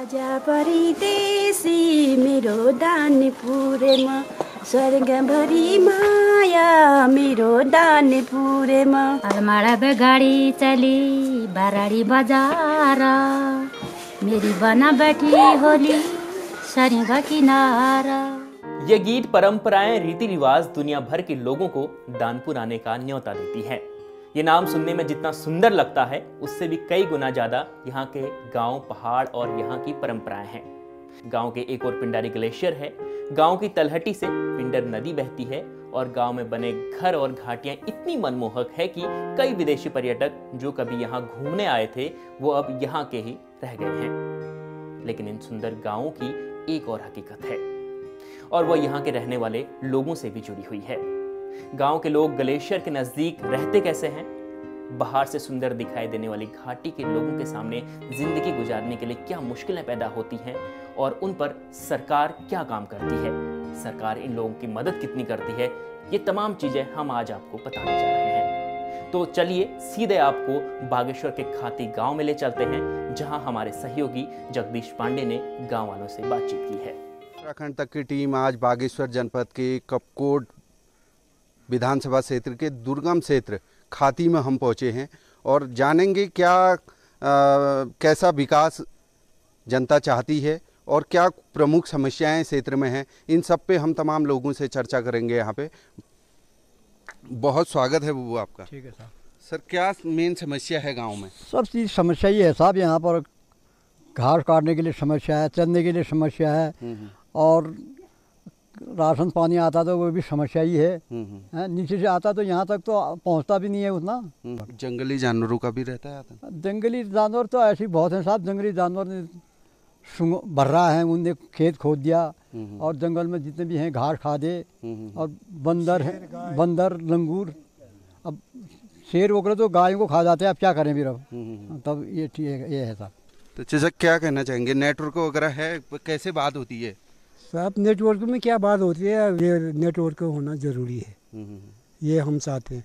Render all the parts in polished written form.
आजा परदेशी मेरो दानपुरेमा स्वर्गभरि माया मेरो दानपुरेमा। अलमाड़ा पे गाड़ी चली बाराड़ी बाजार, मेरी बना बैठी होली सरिंग किनारा। ये गीत परंपराएं रीति रिवाज दुनिया भर के लोगों को दानपुर आने का न्योता देती है। ये नाम सुनने में जितना सुंदर लगता है उससे भी कई गुना ज्यादा यहाँ के गांव, पहाड़ और यहाँ की परंपराएं हैं। गांव के एक और पिंडारी ग्लेशियर है। गांव की तलहटी से पिंडर नदी बहती है और गांव में बने घर और घाटियां इतनी मनमोहक है कि कई विदेशी पर्यटक जो कभी यहाँ घूमने आए थे वो अब यहाँ के ही रह गए हैं। लेकिन इन सुंदर गांवों की एक और हकीकत है और वह यहाँ के रहने वाले लोगों से भी जुड़ी हुई है। गांव के लोग ग्लेशियर के नजदीक रहते कैसे हैं, बाहर से सुंदर दिखाई देने वाली घाटी के लोगों के सामने जिंदगी गुजारने के लिए क्या मुश्किलें पैदा होती हैं और उन पर सरकार क्या काम करती है, सरकार इन लोगों की मदद कितनी करती है, ये तमाम चीजें हम आज आपको बताने जा रहे हैं। तो चलिए सीधे आपको बागेश्वर के खाती गांव में ले चलते हैं जहां हमारे सहयोगी जगदीश पांडे ने गांव वालों से बातचीत की है। उत्तराखंड तक की टीम आज बागेश्वर जनपद के कपकोट विधानसभा क्षेत्र के दुर्गम क्षेत्र खाती में हम पहुंचे हैं और जानेंगे कैसा विकास जनता चाहती है और क्या प्रमुख समस्याएं क्षेत्र में हैं। इन सब पे हम तमाम लोगों से चर्चा करेंगे। यहाँ पे बहुत स्वागत है बबू आपका। ठीक है साहब। सर क्या मेन समस्या है गांव में? सब चीज़ समस्या ही है साहब। यहाँ पर घास काटने के लिए समस्या है, चलने के लिए समस्या है और राशन पानी आता तो वो भी समस्या ही है। नीचे से आता तो यहाँ तक तो पहुँचता भी नहीं है उतना। जंगली जानवरों का भी रहता है? जंगली जानवर तो ऐसे ही बहुत हैं साहब। जंगली जानवर ने भर्रा है, उनने खेत खोद दिया और जंगल में जितने भी हैं घास खा दे और बंदर है, बंदर लंगूर। अब शेर वगैरह तो गायों को खा जाते हैं, अब क्या करें फिर अब। तब ये ठीक है, ये है साहब। तो जैसा क्या कहना चाहेंगे, नेटवर्क वगैरह है, कैसे बात होती है? साहब नेटवर्क में क्या बात होती है, ये नेटवर्क होना ज़रूरी है, ये हम चाहते हैं।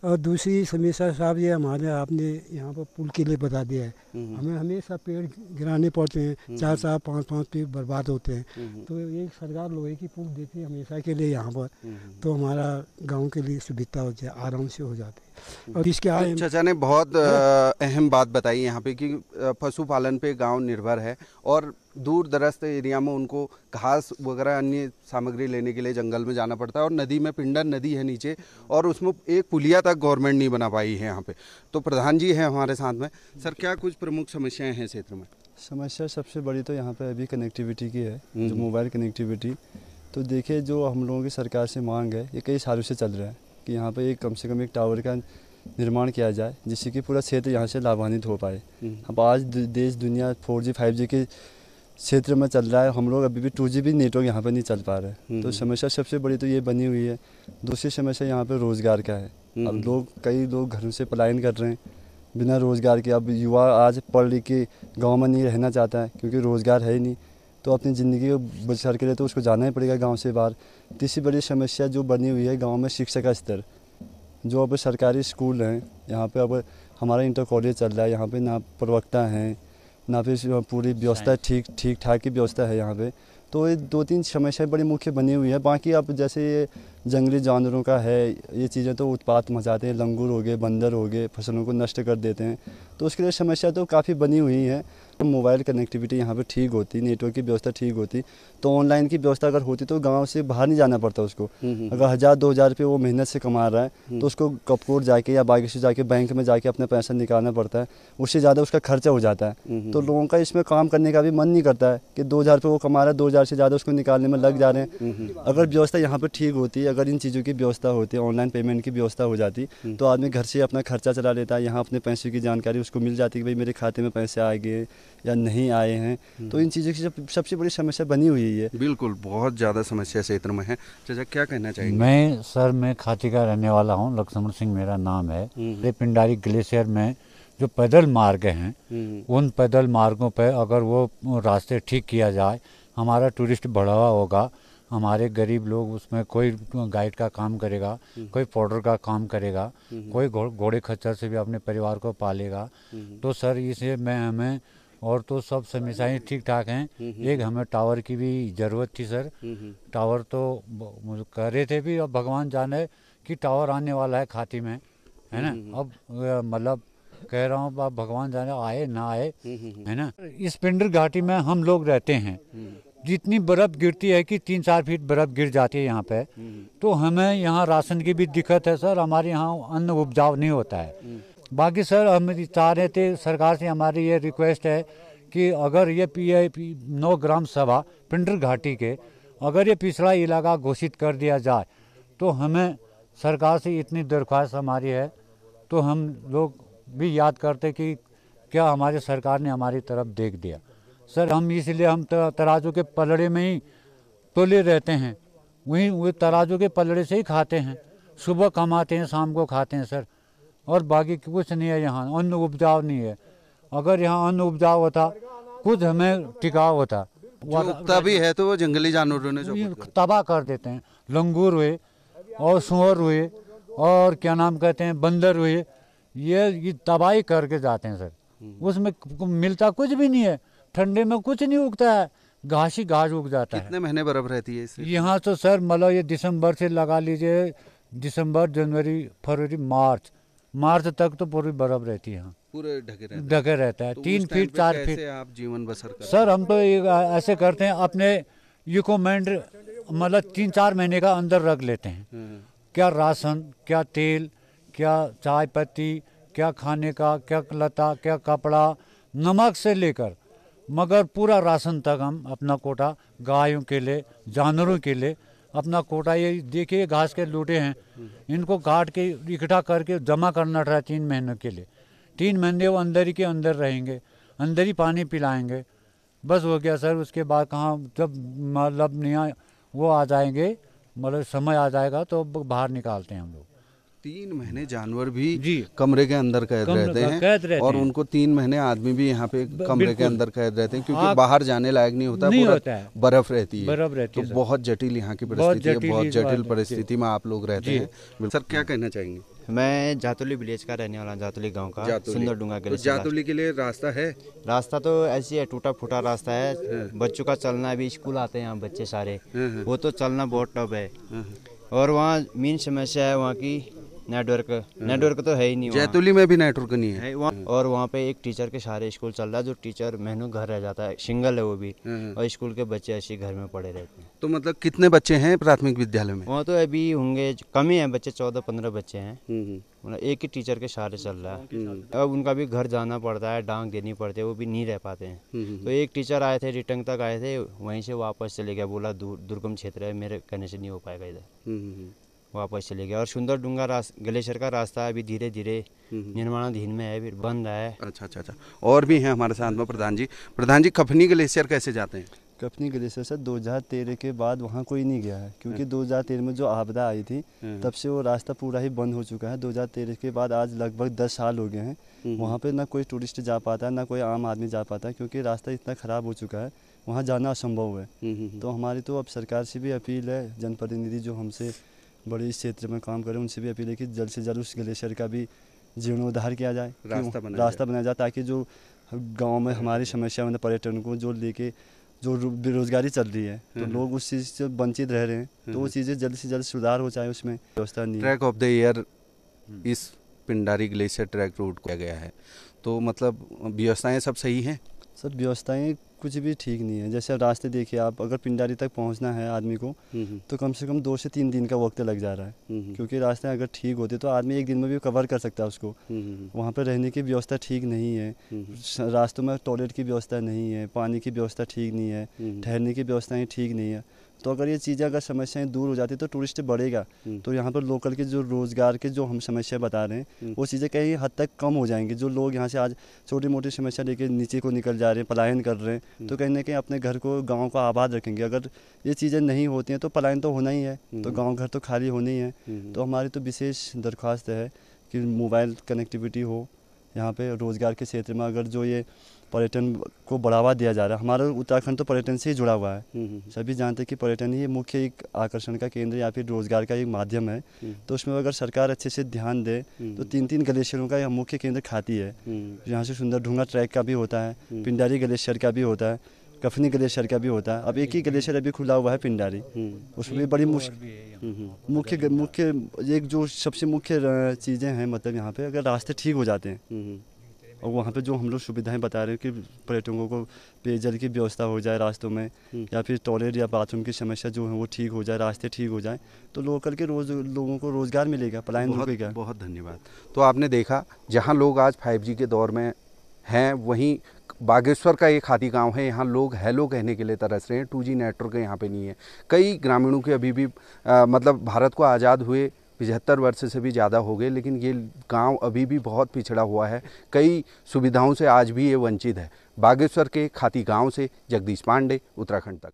और दूसरी समस्या साहब ये हमारे आपने यहाँ पर पुल के लिए बता दिया है, हमें हमेशा पेड़ गिराने पड़ते हैं, 4-4, 5-5 पेड़ बर्बाद होते हैं। तो ये सरकार लोहे की पुल देती है हमेशा के लिए यहाँ पर, तो हमारा गांव के लिए सुविधा हो जाए, आराम से हो जाती है। और इसके चाचा ने बहुत अहम बात बताई यहाँ पे कि पशुपालन पे गांव निर्भर है और दूर दराज एरिया में उनको घास वगैरह अन्य सामग्री लेने के लिए जंगल में जाना पड़ता है और नदी में पिंडर नदी है नीचे और उसमें एक पुलिया तक गवर्नमेंट नहीं बना पाई है यहाँ पे। तो प्रधान जी हैं हमारे साथ में। सर क्या कुछ प्रमुख समस्याएं हैं क्षेत्र में? समस्या सबसे बड़ी तो यहाँ पे अभी कनेक्टिविटी की है, जो मोबाइल कनेक्टिविटी। तो देखिए जो हम लोगों की सरकार से मांग है, ये कई सालों से चल रहा है कि यहाँ पे कम से कम एक टावर का निर्माण किया जाए जिससे कि पूरा क्षेत्र यहाँ से लाभान्वित हो पाए। अब आज देश दुनिया 4G 5G के क्षेत्र में चल रहा है, हम लोग अभी भी 2G भी नेटवर्क यहाँ पर नहीं चल पा रहे हैं। तो समस्या सबसे बड़ी तो ये बनी हुई है। दूसरी समस्या यहाँ पे रोज़गार का है। अब कई लोग घरों से पलायन कर रहे हैं बिना रोज़गार के। अब युवा आज पढ़ लिख के गाँव में नहीं रहना चाहता है क्योंकि रोज़गार है ही नहीं, तो अपनी ज़िंदगी को बचाने के लिए तो उसको जाना ही पड़ेगा गांव से बाहर। तीसरी बड़ी समस्या जो बनी हुई है गांव में शिक्षा का स्तर। जो अब सरकारी स्कूल हैं यहाँ पे, अब हमारा इंटर कॉलेज चल रहा है, यहाँ पे ना प्रवक्ता हैं ना फिर पूरी व्यवस्था ठीक ठाक की व्यवस्था है यहाँ पे। तो ये 2-3 समस्याएं बड़ी मुख्य बनी हुई है। बाकी अब जैसे ये जंगली जानवरों का है, ये चीज़ें तो उत्पात मचाते हैं, लंगूर हो गए, बंदर हो गए, फसलों को नष्ट कर देते हैं। तो उसके लिए समस्या तो काफ़ी बनी हुई है। मोबाइल कनेक्टिविटी यहाँ पे ठीक होती, नेटवर्क की व्यवस्था ठीक होती, तो ऑनलाइन की व्यवस्था अगर होती तो गांव से बाहर नहीं जाना पड़ता उसको। अगर 1000-2000 रुपये वो मेहनत से कमा रहा है तो उसको कपकोट जाके या बागेश्वर जाके बैंक में जाके अपना पैसा निकालना पड़ता है, उससे ज़्यादा उसका खर्चा हो जाता है। तो लोगों का इसमें काम करने का भी मन नहीं करता है कि 2000 रुपये वो कमा रहा है, 2000 से ज़्यादा उसको निकालने में लग जा रहे हैं। अगर व्यवस्था यहाँ पर ठीक होती, अगर इन चीज़ों की व्यवस्था होती, ऑनलाइन पेमेंट की व्यवस्था हो जाती, तो आदमी घर से अपना खर्चा चला लेता है। यहाँ अपने पैसे की जानकारी उसको मिल जाती कि भाई मेरे खाते में पैसे आ गए या नहीं आए हैं। तो इन चीज़ों की सबसे बड़ी समस्या बनी हुई है। बिल्कुल, बहुत ज़्यादा समस्या क्षेत्र में है। चाचा क्या कहना चाहेंगे? मैं खाती का रहने वाला हूँ, लक्ष्मण सिंह मेरा नाम है। ये पिंडारी ग्लेशियर में जो पैदल मार्ग हैं, उन पैदल मार्गों पर अगर वो रास्ते ठीक किया जाए, हमारा टूरिस्ट बढ़ावा होगा। हमारे गरीब लोग उसमें कोई गाइड का काम करेगा, कोई पोर्टर का काम करेगा, कोई घोड़े खच्चर से भी अपने परिवार को पालेगा। तो सर इसे मैं हमें और तो सब समस्याएं ठीक ठाक हैं। एक हमें टावर की भी ज़रूरत थी सर। टावर तो कह रहे थे भी, अब भगवान जाने कि टावर आने वाला है खाती में, है ना। अब मतलब कह रहा हूँ अब भगवान जाने आए ना आए, है ना। इस पिंडर घाटी में हम लोग रहते हैं, जितनी बर्फ़ गिरती है कि 3-4 फीट बर्फ़ गिर जाती है यहाँ पे, तो हमें यहाँ राशन की भी दिक्कत है सर। हमारे यहाँ अन्न उपजाऊ नहीं होता है। बाकी सर हम चाह रहे थे, सरकार से हमारी ये रिक्वेस्ट है कि अगर ये PIP 9 ग्राम सभा पिंडर घाटी के अगर ये पिछड़ा इलाका घोषित कर दिया जाए, तो हमें सरकार से इतनी दरख्वास्त हमारी है, तो हम लोग भी याद करते कि क्या हमारे सरकार ने हमारी तरफ देख दिया। सर हम इसलिए हम तराजू के पलड़े में ही तोले रहते हैं, वही तराजू के पलड़े से ही खाते हैं। सुबह कमाते हैं, शाम को खाते हैं सर, और बाकी कुछ नहीं है। यहाँ अन्न उपजाऊ नहीं है। अगर यहाँ अन्न उपजाऊ होता, कुछ हमें टिकाव होता। उगता भी है तो वो जंगली जानवरों ने जो तबाह कर देते हैं। लंगूर हुए और सुअर हुए और क्या नाम कहते हैं बंदर हुए, ये तबाही करके जाते हैं सर। उसमें मिलता कुछ भी नहीं है। ठंडे में कुछ नहीं उगता है, घास ही घास उग जाता है। कितने महीने बर्फ रहती है इससे? यहाँ तो सर मतलब ये दिसंबर से लगा लीजिए, दिसंबर, जनवरी, फरवरी, मार्च तक तो पूरी बर्फ रहती है। यहाँ पूरे ढके रहता है। तो 3 फीट 4 फीट। आप जीवन बसर करते सर हम तो ऐसे करते हैं, अपने इक्विपमेंट मतलब 3-4 महीने का अंदर रख लेते हैं। क्या राशन, क्या तेल, क्या चाय पत्ती, क्या खाने का, क्या लता, क्या कपड़ा, नमक से लेकर मगर पूरा राशन तक हम अपना कोटा गायों के लिए, जानवरों के लिए अपना कोटा। ये देखिए घास के लूटे हैं, इनको काट के इकट्ठा करके जमा करना था 3 महीनों के लिए। 3 महीने वो अंदर ही के अंदर रहेंगे, अंदर ही पानी पिलाएंगे, बस हो गया सर। उसके बाद कहाँ जब मतलब नहीं वो आ जाएंगे, मतलब समय आ जाएगा तो बाहर निकालते हैं हम लोग। 3 महीने जानवर भी कमरे के अंदर कैद रहते हैं और उनको 3 महीने आदमी भी यहाँ पे कमरे के अंदर कैद रहते हैं, क्योंकि बाहर जाने लायक नहीं होता है। बर्फ रहती है तो बहुत जटिल यहाँ की परिस्थिति है, बहुत जटिल परिस्थिति में आप लोग रहते हैं। सर क्या कहना चाहेंगे? मैं जातुली विलेज का रहने वाला, जातुली गांव का, सुंदर डूंगा के। जातुली के लिए रास्ता है? रास्ता तो ऐसी है, टूटा फूटा रास्ता है। बच्चों का चलना भी, स्कूल आते हैं यहाँ बच्चे सारे, वो तो चलना बहुत टफ है। और वहाँ मेन समस्या है वहाँ की नेटवर्क तो है ही नहीं। जैतूली में भी नेटवर्क नहीं है। और वहाँ पे एक टीचर के सारे स्कूल चल रहा है, जो टीचर महीनों घर रह जाता है, सिंगल है वो भी, और स्कूल के बच्चे ऐसे घर में पड़े रहते हैं। तो मतलब कितने बच्चे हैं प्राथमिक विद्यालय में? वहाँ तो अभी होंगे कम ही है बच्चे, 14-15 बच्चे हैं। मतलब एक ही टीचर के सहारे चल रहा है। अब उनका भी घर जाना पड़ता है, डांग देनी पड़ती है, वो भी नहीं रह पाते हैं। तो एक टीचर आए थे, रिटर्न तक आए थे, वहीं से वापस चले गया, बोला दुर्गम क्षेत्र है, मेरे कहने से नहीं हो पाएगा इधर, वापस चले गया। और सुंदर डूंगा ग्लेशियर का रास्ता अभी धीरे धीरे निर्माणाधीन में है, फिर बंद है। अच्छा। और भी हैं हमारे साथ में प्रधान जी, कफनी ग्लेशियर कैसे जाते हैं? कफनी ग्लेशियर से 2013 के बाद वहाँ कोई नहीं गया है, क्योंकि 2013 में जो आपदा आई थी तब से वो रास्ता पूरा ही बंद हो चुका है। 2013 के बाद आज लगभग 10 साल हो गए हैं। वहाँ पे ना कोई टूरिस्ट जा पाता है, ना कोई आम आदमी जा पाता है, क्योंकि रास्ता इतना ख़राब हो चुका है, वहाँ जाना असंभव है। तो हमारी तो अब सरकार से भी अपील है, जनप्रतिनिधि जो हमसे बड़े इस क्षेत्र में काम करें, उनसे भी अपील है कि जल्द से जल्द उस ग्लेशियर का भी जीर्णोद्धार किया जाए, रास्ता बनाया जाए, ताकि जो गांव में हमारी समस्या मतलब पर्यटन को जो लेके जो बेरोजगारी चल रही है, तो लोग उस चीज़ से वंचित रह रहे हैं, तो वो चीज़ें जल्द से जल्द सुधार हो जाए। उसमें व्यवस्था नहीं। ट्रैक ऑफ द ईयर इस पिंडारी ग्लेशियर ट्रैक रूट किया गया है, तो मतलब व्यवस्थाएँ सब सही हैं? सर व्यवस्थाएं कुछ भी ठीक नहीं है। जैसे रास्ते देखिए आप, अगर पिंडारी तक पहुंचना है आदमी को तो कम से कम 2 से 3 दिन का वक्त लग जा रहा है, क्योंकि रास्ते अगर ठीक होते तो आदमी 1 दिन में भी कवर कर सकता है उसको। वहाँ पर रहने की व्यवस्था ठीक नहीं है, रास्तों में टॉयलेट की व्यवस्था नहीं है, पानी की व्यवस्था ठीक नहीं है, ठहरने की व्यवस्थाएँ ठीक नहीं है। तो अगर ये चीज़ें, अगर समस्याएं दूर हो जाती तो टूरिस्ट बढ़ेगा, तो यहाँ पर लोकल के जो रोज़गार के जो हम समस्या बता रहे हैं वो चीज़ें कहीं हद तक कम हो जाएंगी। जो लोग यहाँ से आज छोटी मोटी समस्या लेके नीचे को निकल जा रहे हैं, पलायन कर रहे हैं, तो कहीं ना कहीं अपने घर को, गाँव को आबाद रखेंगे। अगर ये चीज़ें नहीं होती हैं तो पलायन तो होना ही है, तो गाँव घर तो खाली होने ही है। तो हमारी तो विशेष दरख्वास्त है कि मोबाइल कनेक्टिविटी हो यहाँ पे, रोज़गार के क्षेत्र में। अगर जो ये पर्यटन को बढ़ावा दिया जा रहा है। हमारा उत्तराखंड तो पर्यटन से ही जुड़ा हुआ है। सभी जानते हैं कि पर्यटन ही मुख्य एक आकर्षण का केंद्र या फिर रोजगार का एक माध्यम है। तो उसमें अगर सरकार अच्छे से ध्यान दे तो 3-3 ग्लेशियरों का यह मुख्य केंद्र खाती है। यहाँ से सुंदरढूंगा ट्रैक का भी होता है, पिंडारी ग्लेशियर का भी होता है, कफनी ग्लेशियर का भी होता है। अब एक ही ग्लेशियर अभी खुला हुआ है पिंडारी, उसमें भी बड़ी मुख्य एक जो सबसे मुख्य चीज़ें हैं, मतलब यहाँ पे अगर रास्ते ठीक हो जाते हैं और वहाँ पे जो हम लोग सुविधाएं बता रहे हैं कि पर्यटकों को पेयजल की व्यवस्था हो जाए रास्तों में, या फिर टॉयलेट या बाथरूम की समस्या जो है वो ठीक हो जाए, रास्ते ठीक हो जाए, तो लोकल के लोगों को रोज़गार मिलेगा, पलायन रुकेगा। बहुत धन्यवाद। तो आपने देखा, जहाँ लोग आज 5G के दौर में हैं, वहीं बागेश्वर का एक खाती गांव है, यहाँ लोग हेलो कहने के लिए तरस रहे हैं। 2G नेटवर्क यहाँ पे नहीं है। कई ग्रामीणों के अभी भी मतलब भारत को आज़ाद हुए 75 वर्ष से भी ज़्यादा हो गए, लेकिन ये गांव अभी भी बहुत पिछड़ा हुआ है। कई सुविधाओं से आज भी ये वंचित है। बागेश्वर के खाती गांव से जगदीश पांडे, उत्तराखंड तक।